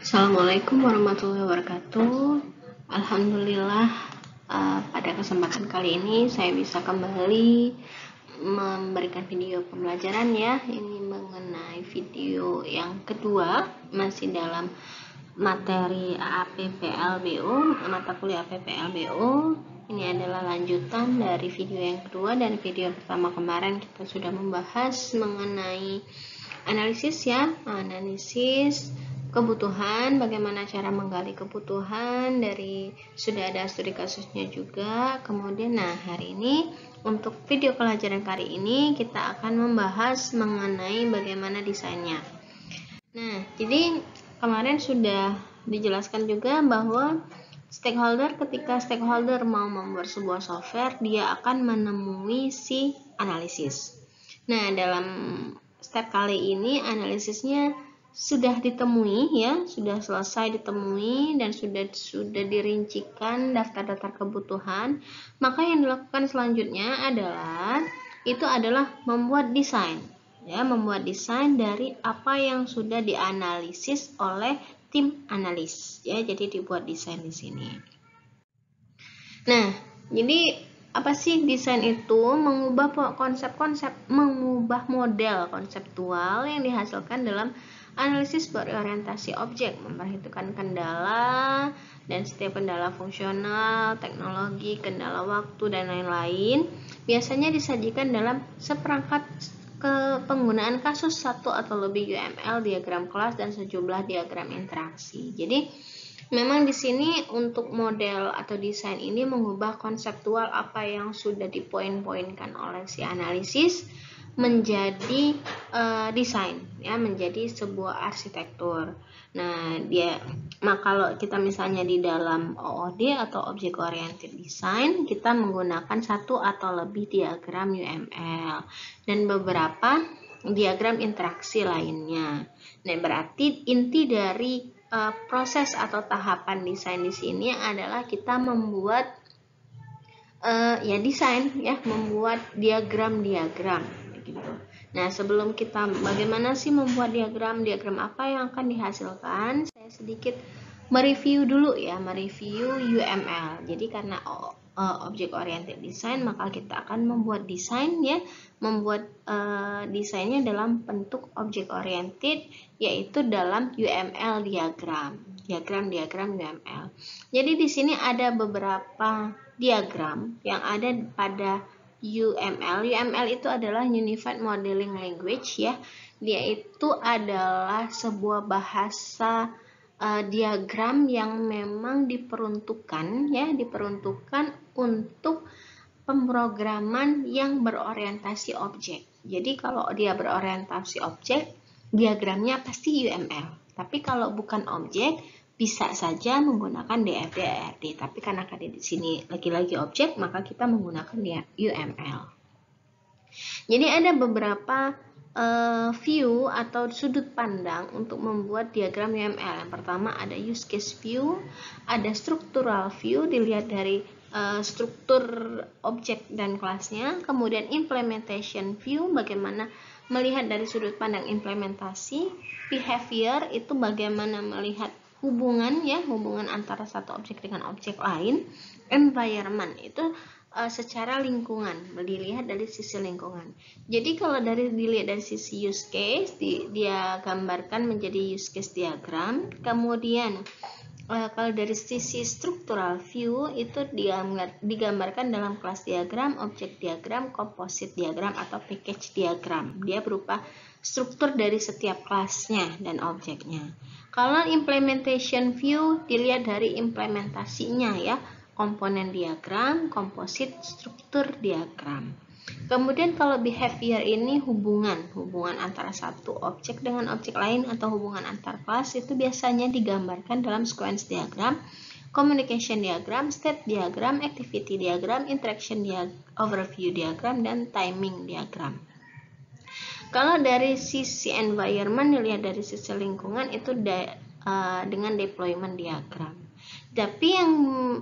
Assalamualaikum warahmatullahi wabarakatuh. Alhamdulillah, pada kesempatan kali ini saya bisa kembali memberikan video pembelajaran ya. Ini mengenai video yang kedua, masih dalam materi APPLBO, mata kuliah APPLBO. Ini adalah lanjutan dari video yang kedua. Dan video pertama kemarin kita sudah membahas mengenai analisis ya, analisis kebutuhan, bagaimana cara menggali kebutuhan dari sudah ada studi kasusnya juga. Kemudian hari ini untuk video pelajaran kali ini kita akan membahas mengenai bagaimana desainnya. Jadi kemarin sudah dijelaskan juga bahwa ketika stakeholder mau membuat sebuah software, dia akan menemui si analisis. Dalam step kali ini analisisnya sudah ditemui ya, sudah selesai ditemui dan sudah dirincikan daftar-daftar kebutuhan. Maka yang dilakukan selanjutnya adalah membuat desain ya, membuat desain dari apa yang sudah dianalisis oleh tim analis ya. Jadi dibuat desain di sini. Jadi apa sih desain itu? Mengubah konsep-konsep, mengubah model konseptual yang dihasilkan dalam analisis berorientasi objek, memperhitungkan kendala dan setiap kendala fungsional, teknologi, kendala waktu, dan lain-lain. Biasanya disajikan dalam seperangkat penggunaan kasus satu atau lebih UML, diagram kelas, dan sejumlah diagram interaksi. Jadi memang di sini untuk model atau desain ini mengubah konseptual apa yang sudah dipoin-poinkan oleh si analisis menjadi desain ya, menjadi sebuah arsitektur. Kalau kita misalnya di dalam OOD atau Object Oriented Design, kita menggunakan satu atau lebih diagram UML dan beberapa diagram interaksi lainnya. Berarti inti dari proses atau tahapan desain di sini adalah kita membuat desain ya, membuat diagram-diagram gitu. Sebelum kita bagaimana sih membuat diagram apa yang akan dihasilkan, saya sedikit mereview dulu ya, mereview UML. Jadi karena Object Oriented Design, maka kita akan membuat desain ya, membuat desainnya dalam bentuk Object Oriented, yaitu dalam UML diagram UML. Jadi di sini ada beberapa diagram yang ada pada UML. UML itu adalah Unified Modeling Language ya. Dia itu adalah sebuah bahasa diagram yang memang diperuntukkan untuk pemrograman yang berorientasi objek. Jadi kalau dia berorientasi objek, diagramnya pasti UML. Tapi kalau bukan objek, bisa saja menggunakan DFD, ARD. Tapi karena di sini lagi-lagi objek, maka kita menggunakan UML. Jadi ada beberapa view atau sudut pandang untuk membuat diagram UML. Yang pertama ada use case view, ada structural view, dilihat dari struktur objek dan kelasnya. Kemudian implementation view, bagaimana melihat dari sudut pandang implementasi. Behavior itu bagaimana melihat hubungan antara satu objek dengan objek lain. Environment itu secara lingkungan, dilihat dari sisi lingkungan. Jadi kalau dilihat dari sisi use case, dia gambarkan menjadi use case diagram. Kemudian kalau dari sisi structural view itu digambarkan dalam kelas diagram, objek diagram, composite diagram, atau package diagram. Dia berupa struktur dari setiap kelasnya dan objeknya. Kalau implementation view dilihat dari implementasinya ya, komponen diagram, komposit, struktur diagram. Kemudian kalau behavior ini hubungan antara satu objek dengan objek lain atau hubungan antar kelas, itu biasanya digambarkan dalam sequence diagram, communication diagram, state diagram, activity diagram, interaction overview diagram, dan timing diagram. Kalau dari sisi environment, dilihat dari sisi lingkungan, itu dengan deployment diagram. Tapi yang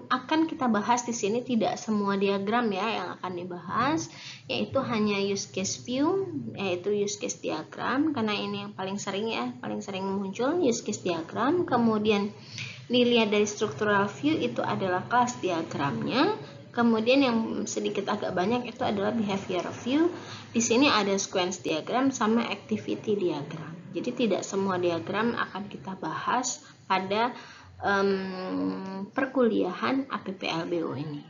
akan kita bahas di sini tidak semua diagram ya yang akan dibahas, yaitu hanya use case view, yaitu use case diagram, karena ini yang paling sering muncul use case diagram. Kemudian dilihat dari structural view itu adalah kelas diagramnya. Kemudian yang sedikit agak banyak itu adalah behavior view. Di sini ada sequence diagram sama activity diagram. Jadi tidak semua diagram akan kita bahas pada perkuliahan APPLBO ini.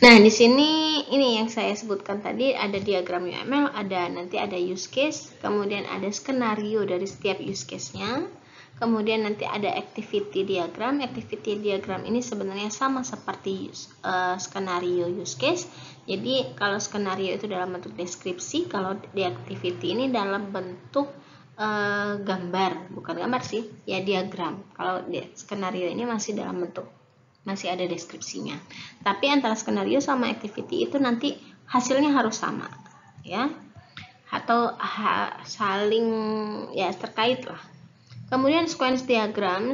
Nah, di sini ini yang saya sebutkan tadi, ada diagram UML, nanti ada use case, kemudian ada skenario dari setiap use case-nya. Kemudian nanti ada activity diagram. Activity diagram ini sebenarnya sama seperti skenario use case. Jadi kalau skenario itu dalam bentuk deskripsi, kalau di activity ini dalam bentuk gambar, bukan gambar sih, ya diagram. Kalau di skenario ini masih dalam bentuk, masih ada deskripsinya. Tapi antara skenario sama activity itu nanti hasilnya harus sama, ya, atau saling ya terkait lah. Kemudian sequence diagram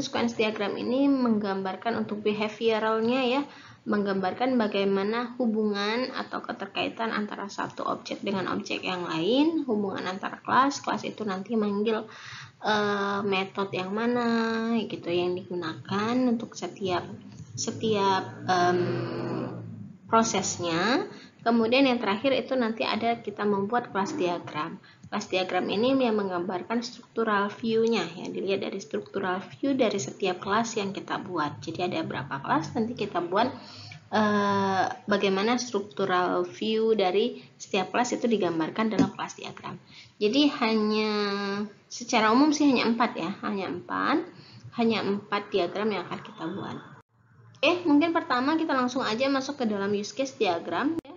ini menggambarkan untuk behavioralnya ya, menggambarkan bagaimana hubungan atau keterkaitan antara satu objek dengan objek yang lain, hubungan antara kelas itu nanti manggil metode yang mana gitu yang digunakan untuk setiap prosesnya. Kemudian yang terakhir itu nanti ada kita membuat kelas diagram. Kelas diagram ini yang menggambarkan struktural view-nya, yang dilihat dari struktural view dari setiap kelas yang kita buat. Jadi ada berapa kelas, nanti kita buat bagaimana struktural view dari setiap kelas itu digambarkan dalam kelas diagram. Jadi hanya secara umum sih hanya 4 ya, hanya 4 diagram yang akan kita buat. Oke, mungkin pertama kita langsung aja masuk ke dalam use case diagram ya.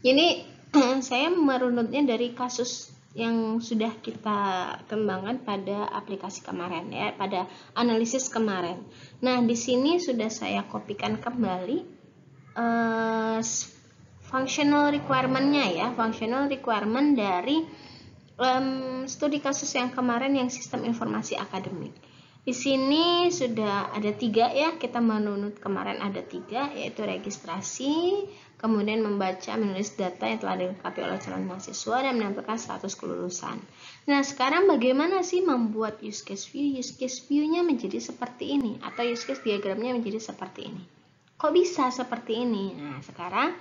Jadi saya merunutnya dari kasus yang sudah kita kembangkan pada aplikasi kemarin ya, pada analisis kemarin. Nah, di sini sudah saya kopikan kembali functional requirement-nya ya, functional requirement dari studi kasus yang kemarin yang sistem informasi akademik. Di sini sudah ada 3 ya, kita menunut kemarin ada 3, yaitu registrasi, kemudian membaca, menulis data yang telah dilengkapi oleh calon mahasiswa, dan menampilkan status kelulusan. Nah, sekarang bagaimana sih membuat use case view? Use case view-nya menjadi seperti ini, atau use case diagramnya menjadi seperti ini. Kok bisa seperti ini? Nah, sekarang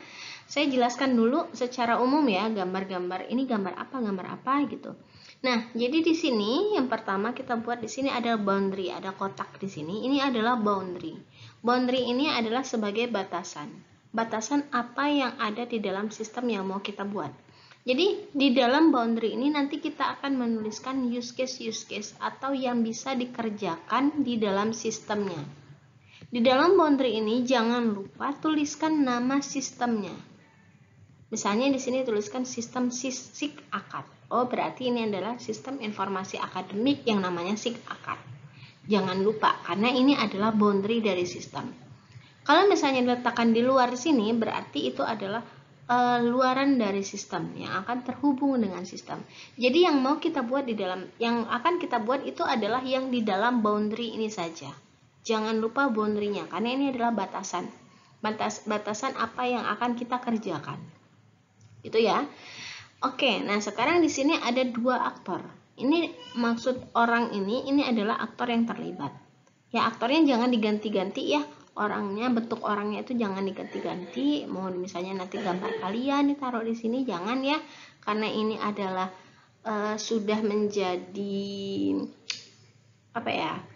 saya jelaskan dulu secara umum ya, gambar-gambar ini gambar apa gitu. Nah, jadi di sini yang pertama kita buat di sini ada boundary, ada kotak di sini. Ini adalah boundary. Boundary ini adalah sebagai batasan. Batasan apa yang ada di dalam sistem yang mau kita buat. Jadi di dalam boundary ini nanti kita akan menuliskan use case atau yang bisa dikerjakan di dalam sistemnya. Di dalam boundary ini jangan lupa tuliskan nama sistemnya. Misalnya di sini tuliskan sistem SIG akad. Oh, berarti ini adalah sistem informasi akademik yang namanya SIG akad. Jangan lupa, karena ini adalah boundary dari sistem. Kalau misalnya diletakkan di luar sini, berarti itu adalah luaran dari sistem yang akan terhubung dengan sistem. Jadi yang mau kita buat yang akan kita buat itu adalah yang di dalam boundary ini saja. Jangan lupa boundary-nya, karena ini adalah batasan. Batasan apa yang akan kita kerjakan. Itu ya. Oke, nah sekarang di sini ada 2 aktor. Ini maksud orang ini adalah aktor yang terlibat. Ya, aktornya jangan diganti-ganti ya. Bentuk orangnya itu jangan diganti-ganti. Mau misalnya nanti gambar kalian ditaruh di sini, jangan ya. Karena ini adalah sudah menjadi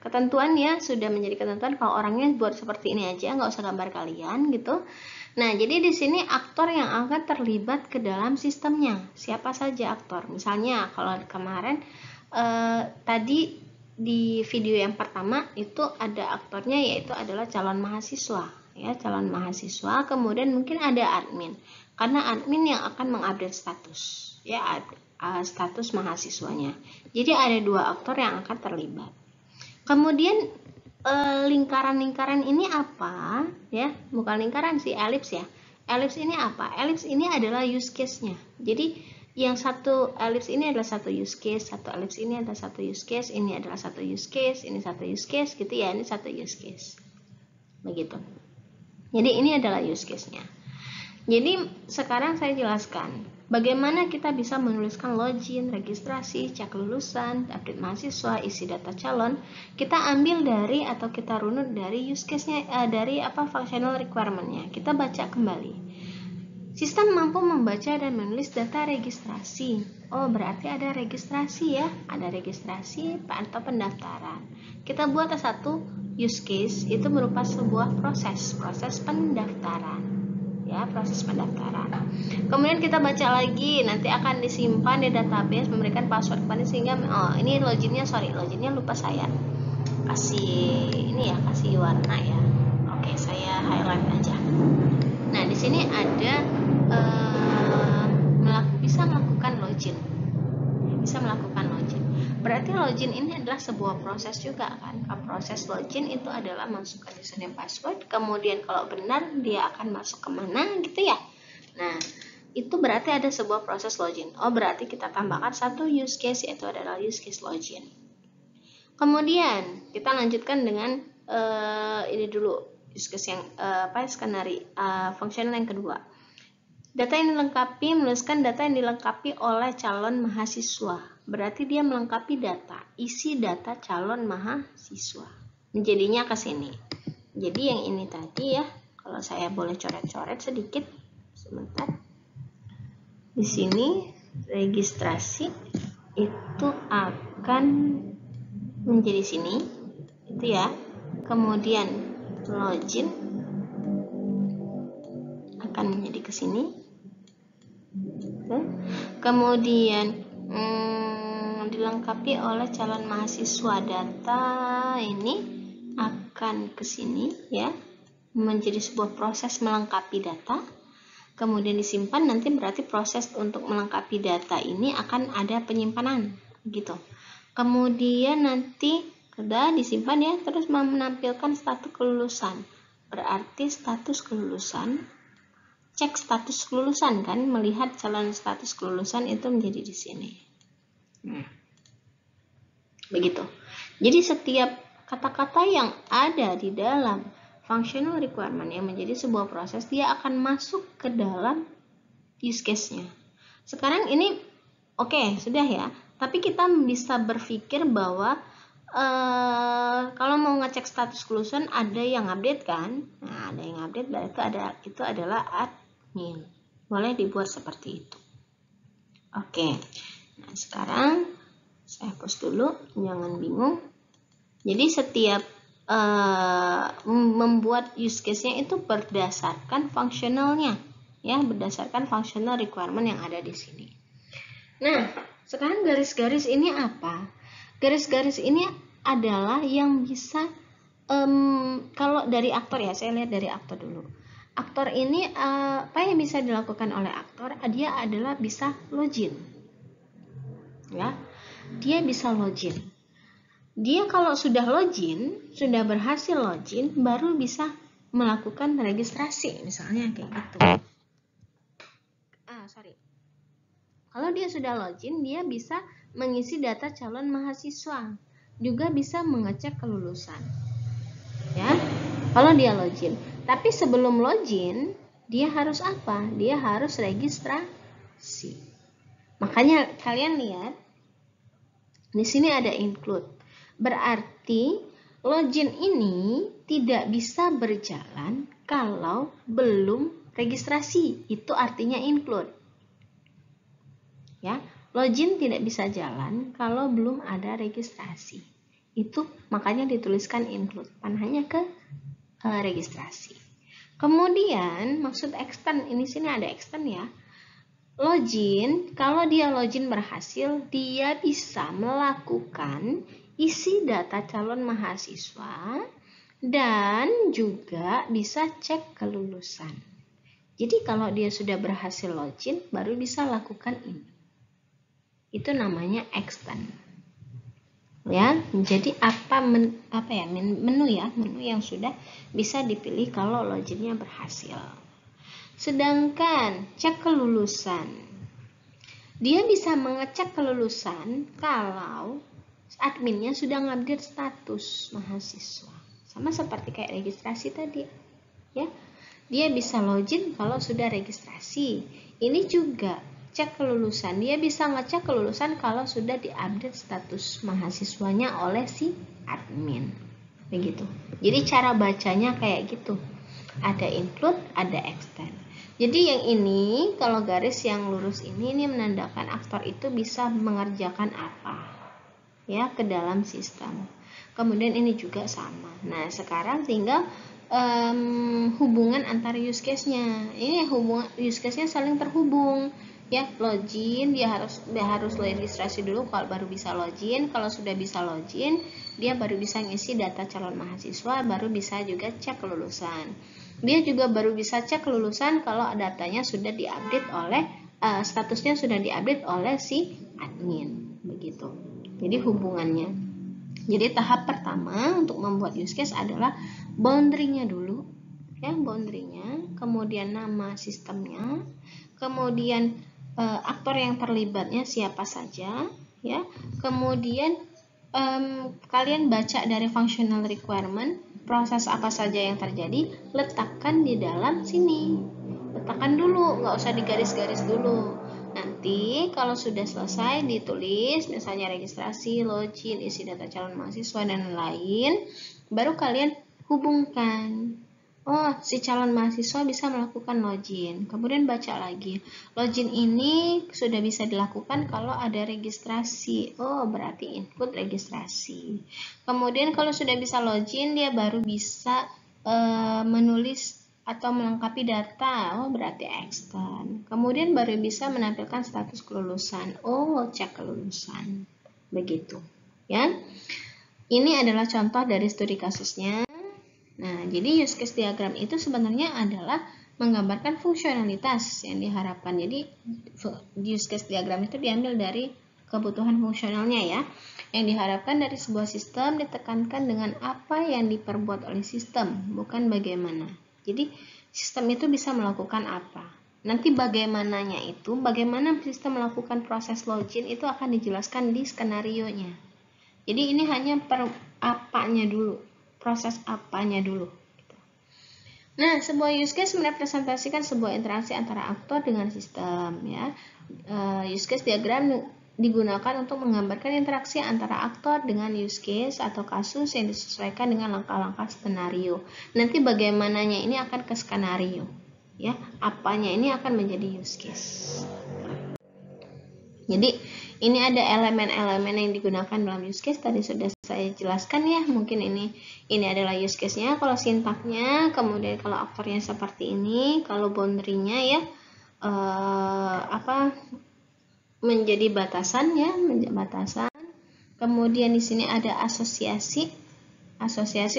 ketentuan ya, sudah menjadi ketentuan kalau orangnya buat seperti ini aja, nggak usah gambar kalian gitu. Nah, jadi di sini aktor yang akan terlibat ke dalam sistemnya. Siapa saja aktor? Misalnya kalau kemarin tadi di video yang pertama itu ada aktornya, yaitu adalah calon mahasiswa ya, calon mahasiswa. Kemudian mungkin ada admin. Karena admin yang akan mengupdate status ya, status mahasiswanya. Jadi ada 2 aktor yang akan terlibat. Kemudian lingkaran-lingkaran ini apa ya, bukan lingkaran sih, elips ya. Elips ini apa? Elips ini adalah use case-nya. Jadi Yang satu elips ini adalah satu use case, satu elips ini adalah satu use case, ini adalah satu use case, ini satu use case, gitu ya, ini satu use case. Begitu. Jadi ini adalah use case-nya. Jadi sekarang saya jelaskan bagaimana kita bisa menuliskan login, registrasi, cek lulusan, update mahasiswa, isi data calon. Kita ambil dari atau kita runut dari use case-nya, dari functional requirement-nya. Kita baca kembali. Sistem mampu membaca dan menulis data registrasi. Oh, berarti ada registrasi ya. Ada registrasi atau pendaftaran. Kita buat satu use case, itu merupakan sebuah proses pendaftaran. Ya, proses pendaftaran. Kemudian kita baca lagi, nanti akan disimpan di database, memberikan password kembali sehingga ini loginnya lupa saya. Kasih ini ya, kasih warna ya. Oke, saya highlight aja. Nah, di sini ada bisa melakukan login. Bisa melakukan login. Berarti login ini adalah sebuah proses juga kan. Proses login itu adalah masukkan username password, kemudian kalau benar dia akan masuk kemana gitu ya. Nah, itu berarti ada sebuah proses login. Oh, berarti kita tambahkan satu use case, yaitu adalah use case login. Kemudian kita lanjutkan dengan ini dulu, use case yang skenario fungsional yang kedua. Data yang dilengkapi, menuliskan data yang dilengkapi oleh calon mahasiswa. Berarti dia melengkapi data, isi data calon mahasiswa. Jadinya ke sini. Jadi yang ini tadi ya, kalau saya boleh coret-coret sedikit, sebentar. Di sini registrasi itu akan menjadi sini, itu ya. Kemudian login akan menjadi ke sini. Kemudian dilengkapi oleh calon mahasiswa, data ini akan ke sini ya, menjadi sebuah proses melengkapi data. Kemudian disimpan, nanti berarti proses untuk melengkapi data ini akan ada penyimpanan gitu. Kemudian nanti sudah disimpan ya, terus menampilkan status kelulusan. Berarti status kelulusan, cek status kelulusan kan, melihat calon status kelulusan itu menjadi di sini. Begitu. Jadi setiap kata-kata yang ada di dalam functional requirement yang menjadi sebuah proses, dia akan masuk ke dalam use case-nya. Sekarang ini oke, sudah ya. Tapi kita bisa berpikir bahwa kalau mau ngecek status kelulusan ada yang update kan? Nah, ada yang update, berarti itu adalah admin. Boleh dibuat seperti itu. Oke. Nah, sekarang saya hapus dulu, jangan bingung. Jadi setiap membuat use case-nya itu berdasarkan fungsionalnya, ya, berdasarkan functional requirement yang ada di sini. Nah, sekarang garis-garis ini apa? Garis-garis ini adalah yang bisa, kalau dari aktor ya, saya lihat dari aktor dulu. Aktor ini apa yang bisa dilakukan oleh aktor? Dia adalah bisa login, ya, dia bisa login. Dia kalau sudah login, sudah berhasil login, baru bisa melakukan registrasi, misalnya kayak gitu. Kalau dia sudah login, dia bisa mengisi data calon mahasiswa, juga bisa mengecek kelulusan. Ya, kalau dia login. Tapi sebelum login, dia harus apa? Dia harus registrasi. Makanya kalian lihat di sini ada include. Berarti login ini tidak bisa berjalan kalau belum registrasi. Itu artinya include. Ya, login tidak bisa jalan kalau belum ada registrasi. Itu makanya dituliskan include, bukan hanya ke registrasi. Kemudian maksud extend, ini sini ada extend ya. Login, kalau dia login berhasil, dia bisa melakukan isi data calon mahasiswa dan juga bisa cek kelulusan. Jadi kalau dia sudah berhasil login, baru bisa lakukan ini. Itu namanya extend. Ya, jadi menu yang sudah bisa dipilih kalau loginnya berhasil. Sedangkan cek kelulusan, Dia bisa mengecek kelulusan kalau adminnya sudah ngupdate status mahasiswa. Sama seperti kayak registrasi tadi, ya. Dia bisa login kalau sudah registrasi. Ini juga cek kelulusan. Dia bisa ngecek kelulusan kalau sudah diupdate status mahasiswanya oleh si admin. Begitu. Jadi cara bacanya kayak gitu. Ada include, ada extend. Jadi yang ini, kalau garis yang lurus ini menandakan aktor itu bisa mengerjakan apa ya ke dalam sistem. Kemudian ini juga sama. Nah, sekarang tinggal hubungan antara use case-nya. Ini hubungan use case-nya saling terhubung. Ya, login dia harus registrasi dulu kalau baru bisa login. Kalau sudah bisa login, dia baru bisa ngisi data calon mahasiswa, baru bisa juga cek kelulusan. Dia juga baru bisa cek kelulusan kalau datanya sudah diupdate oleh statusnya sudah diupdate oleh si admin, begitu. Jadi hubungannya. Jadi tahap pertama untuk membuat use case adalah boundary-nya dulu, ya, boundary-nya, kemudian nama sistemnya, kemudian aktor yang terlibatnya siapa saja, ya, kemudian kalian baca dari functional requirement, proses apa saja yang terjadi, letakkan di dalam sini. Letakkan dulu, nggak usah digaris-garis dulu. Nanti kalau sudah selesai ditulis, misalnya registrasi, login, isi data calon mahasiswa, dan lain, baru kalian hubungkan. Oh, si calon mahasiswa bisa melakukan login. Kemudian baca lagi. Login ini sudah bisa dilakukan kalau ada registrasi. Oh, berarti input registrasi. Kemudian kalau sudah bisa login, dia baru bisa menulis atau melengkapi data. Oh, berarti extend. Kemudian baru bisa menampilkan status kelulusan. Oh, cek kelulusan. Begitu. Ya. Ini adalah contoh dari studi kasusnya. Nah, jadi use case diagram itu sebenarnya adalah menggambarkan fungsionalitas yang diharapkan. Jadi use case diagram itu diambil dari kebutuhan fungsionalnya ya. Yang diharapkan dari sebuah sistem ditekankan dengan apa yang diperbuat oleh sistem, bukan bagaimana. Jadi sistem itu bisa melakukan apa. Nanti bagaimananya itu, bagaimana sistem melakukan proses login itu akan dijelaskan di skenario-nya. Jadi ini hanya per apanya dulu. Proses apanya dulu. Nah, sebuah use case merepresentasikan sebuah interaksi antara aktor dengan sistem. Ya, use case diagram digunakan untuk menggambarkan interaksi antara aktor dengan use case atau kasus yang disesuaikan dengan langkah-langkah skenario. Nanti bagaimananya ini akan ke skenario. Ya, apanya ini akan menjadi use case. Jadi ini ada elemen-elemen yang digunakan dalam use case, tadi sudah saya jelaskan ya. Mungkin ini adalah use case-nya, kalau sintaknya, kemudian kalau aktornya seperti ini, kalau boundary-nya ya menjadi batasan ya, menjadi batasan. Kemudian di sini ada asosiasi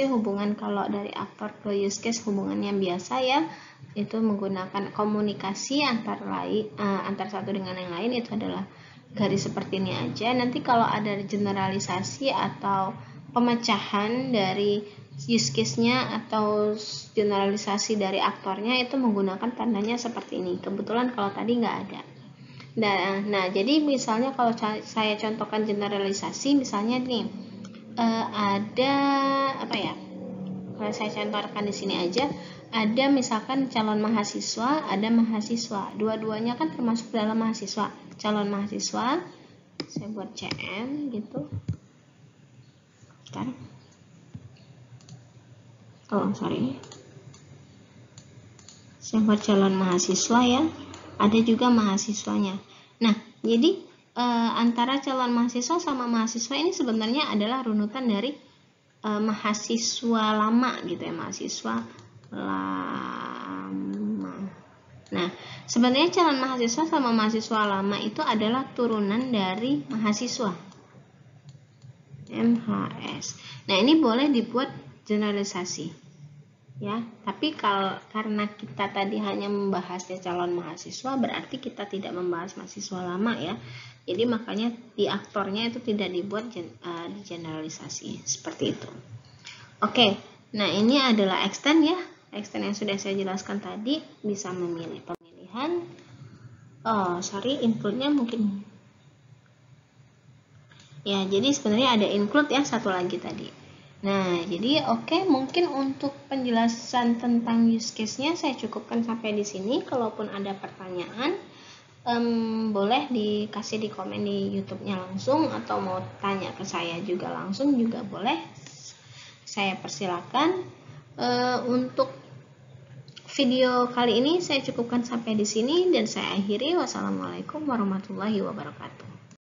hubungan kalau dari aktor ke use case hubungannya biasa ya, itu menggunakan komunikasi antar satu dengan yang lain, itu adalah garis seperti ini aja. Nanti kalau ada generalisasi atau pemecahan dari use case-nya atau generalisasi dari aktornya itu menggunakan tandanya seperti ini. Kebetulan kalau tadi nggak ada. Nah, jadi misalnya kalau saya contohkan generalisasi, misalnya nih ada apa ya? Kalau saya contohkan di sini aja, ada misalkan calon mahasiswa, ada mahasiswa. Dua-duanya kan termasuk dalam mahasiswa. Calon mahasiswa, saya buat CM gitu. Bentar. Oh, sorry. Saya buat calon mahasiswa ya. Ada juga mahasiswanya. Nah, jadi antara calon mahasiswa sama mahasiswa ini sebenarnya adalah runutan dari mahasiswa lama gitu ya, mahasiswa lama. Nah, sebenarnya calon mahasiswa sama mahasiswa lama itu adalah turunan dari mahasiswa MHS. Nah, ini boleh dibuat generalisasi ya, tapi karena kita tadi hanya membahasnya calon mahasiswa, berarti kita tidak membahas mahasiswa lama ya. Jadi makanya di aktornya itu tidak dibuat generalisasi seperti itu. Oke, nah ini adalah extend ya. Extend yang sudah saya jelaskan tadi, bisa memilih pemilihan Oh, sorry, include-nya mungkin. Ya, jadi sebenarnya ada include ya, satu lagi tadi. Nah, jadi oke, mungkin untuk penjelasan tentang use case-nya saya cukupkan sampai di sini. Kalaupun ada pertanyaan, boleh dikasih di komen di YouTube-nya langsung, atau mau tanya ke saya juga langsung juga boleh. Saya persilakan. Untuk video kali ini saya cukupkan sampai di sini dan saya akhiri. Wassalamualaikum warahmatullahi wabarakatuh.